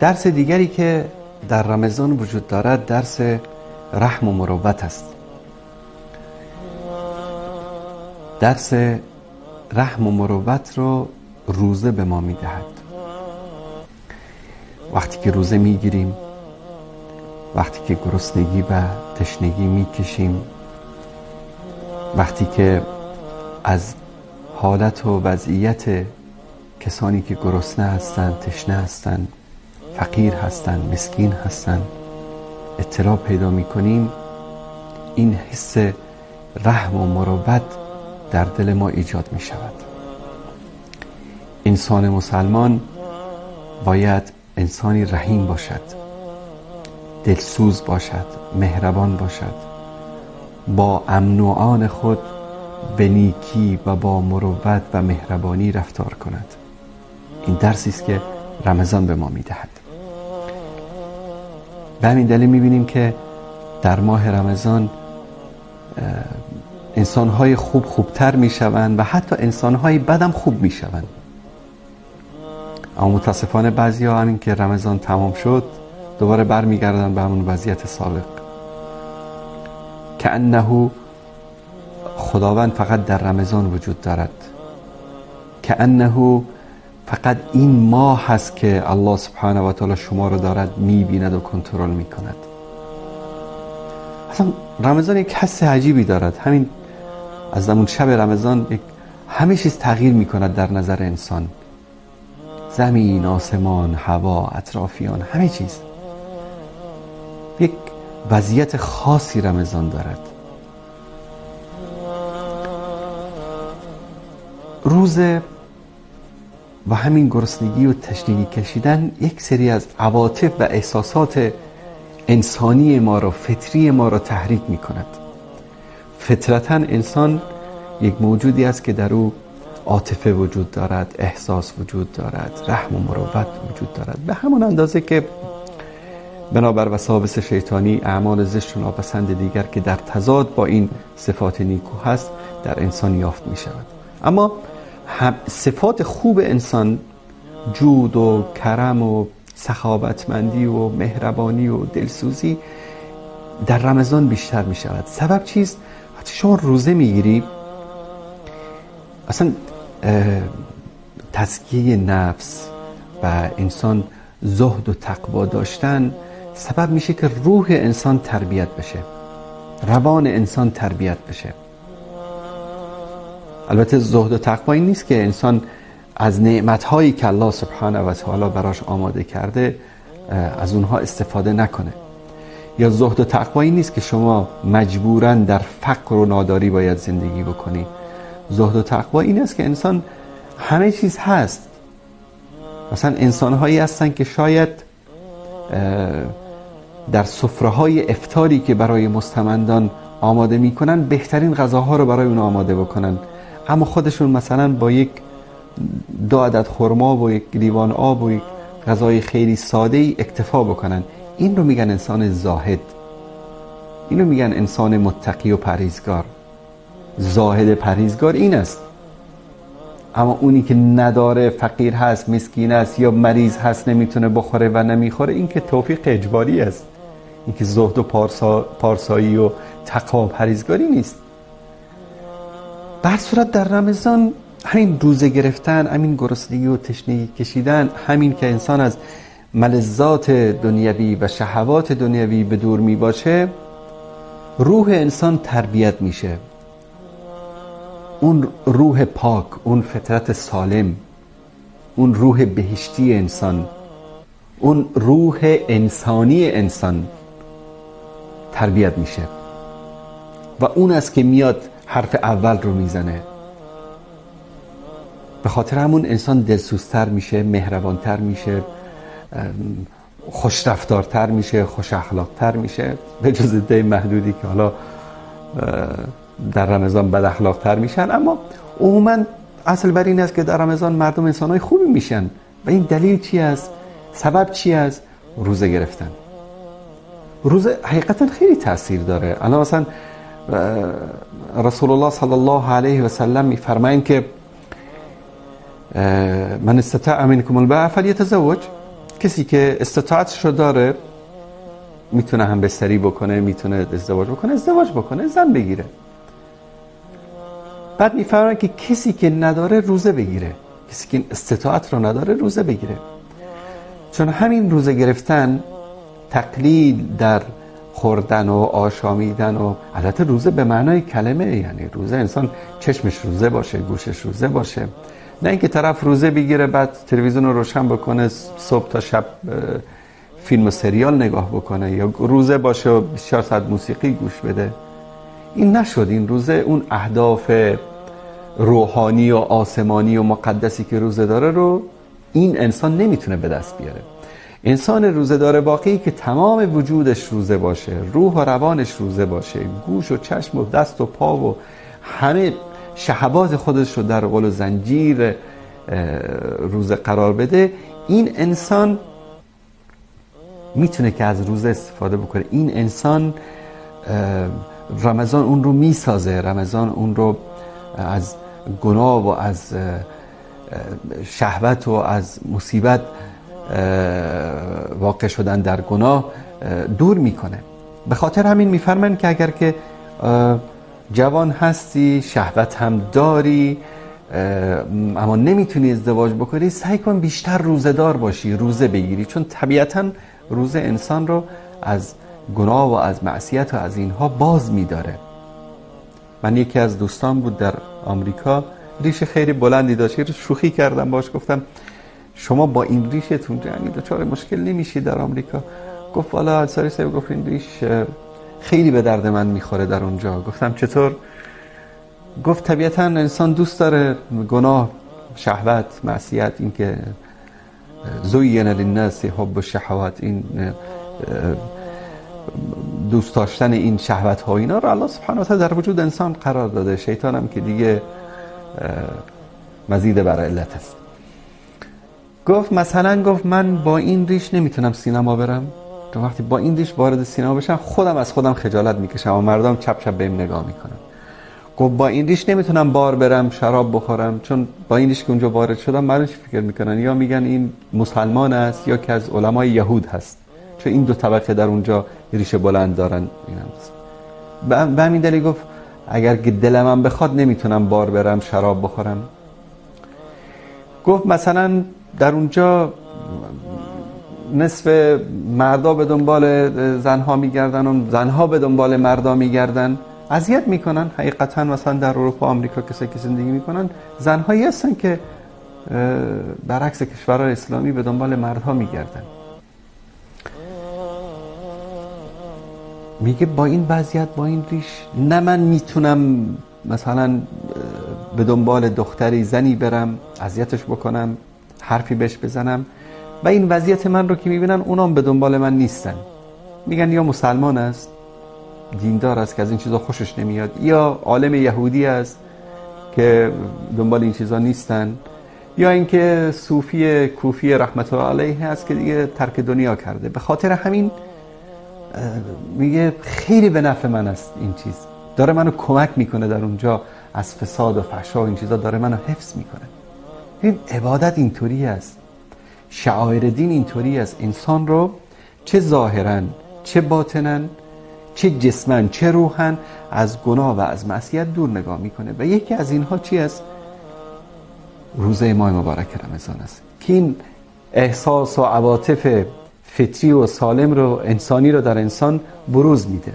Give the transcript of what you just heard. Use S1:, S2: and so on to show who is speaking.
S1: درس دیگری که در رمضان وجود دارد درس رحم و مروت است. درس رحم و مروت رو روزه به ما میدهد. وقتی که روزه میگیریم، وقتی که گرسنگی و تشنگی میکشیم، وقتی که از حالت و وضعیت کسانی که گرسنه هستند، تشنه هستند، فقیر هستند، مسکین هستند اطلاع پیدا میکنیم، این حس رحم و مروت در دل ما ایجاد می شود. انسان مسلمان باید انسانی رحیم باشد، دلسوز باشد، مهربان باشد، با امن و آن خود به نیکی و با مروت و مهربانی رفتار کند. این درسی است که رمضان به ما میدهد. به همین دلیل میبینیم که در ماه رمضان انسانهای خوب خوبتر میشوند و حتی انسانهای بد هم خوب میشوند. اما متاسفانه بعضیا همین که رمضان تمام شد دوباره برمیگردن به همون وضعیت سابق، که انه خداوند فقط در رمضان وجود دارد، که انه فقط این ماه هست که الله سبحانه و تعالی شما رو دارد میبیند و کنترل میکند. اصلا رمضان یک حس عجیبی دارد. همین از همون شب رمضان همه چیز تغییر میکند در نظر انسان. زمین، آسمان، هوا، اطرافیان، همه چیز یک وضعیت خاصی رمضان دارد. روزه و همین گرسنگی و تشنگی کشیدن یک سری از عواطف و احساسات انسانی ما را، فطری ما را تحریک می کند. فطرتاً انسان یک موجودی است که در او عاطفه وجود دارد، احساس وجود دارد، رحم و مروت وجود دارد، به همون اندازه که بنابر وساوس شیطانی اعمال زشت و ناپسند دیگر که در تضاد با این صفات نیکو هست در انسان یافت می شود. اما صفات خوب انسان، جود و کرم و سخاوتمندی و مهربانی و دلسوزی، در رمضان بیشتر می شود. سبب چیست؟ وقتی شما روزه می گیری اصلا تزکیه نفس و انسان زهد و تقوا داشتن سبب میشه که روح انسان تربیت بشه، روان انسان تربیت بشه. البته زهد و تقوا این نیست که انسان از نعمت‌هایی که الله سبحانه و تعالی براش آماده کرده از اونها استفاده نکنه، یا زهد و تقوا این نیست که شما مجبوراً در فقر و ناداری باید زندگی بکنی. زهد و تقوا این است که انسان همه چیز هست. مثلا انسان‌هایی هستن که شاید در سفره‌های افطاری که برای مستمندان آماده می‌کنن بهترین غذاها رو برای اون آماده بکنن، اما خودشون مثلا با یک 2 عدد خرما و یک لیوان آب و یک غذای خیلی ساده‌ای اکتفا بکنن. این رو میگن انسان زاهد، این رو میگن انسان متقی و پرهیزگار. زاهد پرهیزگار این است. اما اونی که نداره، فقیر هست، مسکین است یا مریض هست، نمیتونه بخوره و نمیخوره، این که توفیق اجباری است. این که زهد و پارسایی و تقوا و پرهیزگاری نیست. به هر صورت در رمضان همین روزه گرفتن، همین گرسنگی و تشنگی کشیدن، همین که انسان از ملذات دنیوی و شهوات دنیوی به دور می باشه، روح انسان تربیت میشه. اون روح پاک، اون فطرت سالم، اون روح بهشتی انسان، اون روح انسانی انسان تربیت میشه و اون است که میاد حرف اول رو میزنه. به خاطر همون انسان دلسوزتر میشه، مهربانتر میشه، خوشرفتارتر میشه، خوش اخلاقتر میشه، به جز عده محدودی که حالا در رمضان بد اخلاقتر میشن. اما عموما اصل بر این است که در رمضان مردم انسانهای خوبی میشن. و این دلیل چی است؟ سبب چی است؟ روزه گرفتن. روزه حقیقتا خیلی تاثیر داره. الان مثلا رسول الله صلی الله علیه و سلم میفرمایند که من استطاع منکم الباء فلیتزوج. کسی که استطاعتش رو داره میتونه هم بستری بکنه، میتونه ازدواج بکنه، زن بگیره. بعد میفرمایند که کسی که نداره روزه بگیره، کسی که استطاعت رو نداره روزه بگیره. چون همین روزه گرفتن تقلیل در خوردن و آشامیدن و البته روزه به معنای کلمه، یعنی روزه انسان چشمش روزه باشه، گوشش روزه باشه، نه اینکه طرف روزه بگیره بعد تلویزیون رو روشن بکنه صبح تا شب فیلم و سریال نگاه بکنه، یا روزه باشه و 24 ساعت موسیقی گوش بده. این نشد. این روزه اون اهداف روحانی و آسمانی و مقدسی که روزه داره رو این انسان نمیتونه به دست بیاره. انسان روزه داره واقعی که تمام وجودش روزه باشه، روح و روانش روزه باشه، گوش و چشم و دست و پا و همه شهوات خودش رو در قل و زنجیر روزه قرار بده، این انسان میتونه که از روزه استفاده بکنه. این انسان رمضان اون رو میسازه، رمضان اون رو از گناه و از شهوت و از مصیبت واقع شدن در گناه دور میکنه. به خاطر همین میفرمایند که اگر که جوان هستی، شهوت هم داری، اما نمیتونی ازدواج بکنی، سعی کن بیشتر روزه دار باشی، روزه بگیری، چون طبیعتا روزه انسان رو از گناه و از معصیت و از اینها باز میداره. من یکی از دوستان بود در آمریکا، ریش خیلی بلندی داشت، شوخی کردم باش، گفتم شما با این ریشتون یعنی دچار مشکل نمیشی در آمریکا؟ گفت والا انصاری صاحب، گفت این ریش خیلی به درد من میخوره در اونجا. گفتم چطور؟ گفت طبیعتا انسان دوست داره گناه، شهوت، معصیت، این که زین للناس حب الشهوات، این دوست داشتن این شهوت ها اینا رو الله سبحانه و تعالی در وجود انسان قرار داده. شیطان هم که دیگه مزید بر علت است. گفت مثلا گفت من با این ریش نمیتونم سینما برم، چون وقتی با این ریش وارد سینما بشم خودم از خودم خجالت میکشم و مردم چپ چپ بهم نگاه میکنن. گفت با این ریش نمیتونم بار برم شراب بخورم، چون با این ریش که اونجا وارد شدم مردم چی فکر میکنن؟ یا میگن این مسلمان است یا که از علمای یهود هست، چون این دو طبقه در اونجا ریش بلند دارن. به همین دلیل گفت اگر که دلم بخواد نمیتونم بار برم شراب بخورم. گفت مثلا در اونجا نصف مردا به دنبال زنها میگردن و زنها به دنبال مردا میگردن، اذیت میکنن. حقیقتا مثلا در اروپا آمریکا کسی که زندگی میکنن زنهایی هستن که برعکس کشورهای اسلامی به دنبال مردها میگردن. میگه با این وضعیت، با این ریش، نه من میتونم مثلا به دنبال دختری زنی برم اذیتش بکنم، حرفی بهش بزنم، و این وضعیت من رو که میبینن اونام به دنبال من نیستن، میگن یا مسلمان است، دیندار است که از این چیزا خوشش نمیاد، یا عالم یهودی است که دنبال این چیزا نیستن، یا اینکه صوفی کوفی رحمت الله علیه است که دیگه ترک دنیا کرده. به خاطر همین میگه خیلی به نفع من است، این چیز داره منو کمک میکنه در اونجا از فساد و فحشا و این چیزا داره منو حفظ میکنه. این عبادت اینطوری است، شعائر دین اینطوری است، انسان رو چه ظاهرا چه باطنا چه جسما چه روحا از گناه و از معصیت دور نگاه میکنه. و یکی از اینها چی است؟ روزه ماه مبارک رمضان است که این احساس و عواطف فطری و سالم رو، انسانی رو در انسان بروز میده.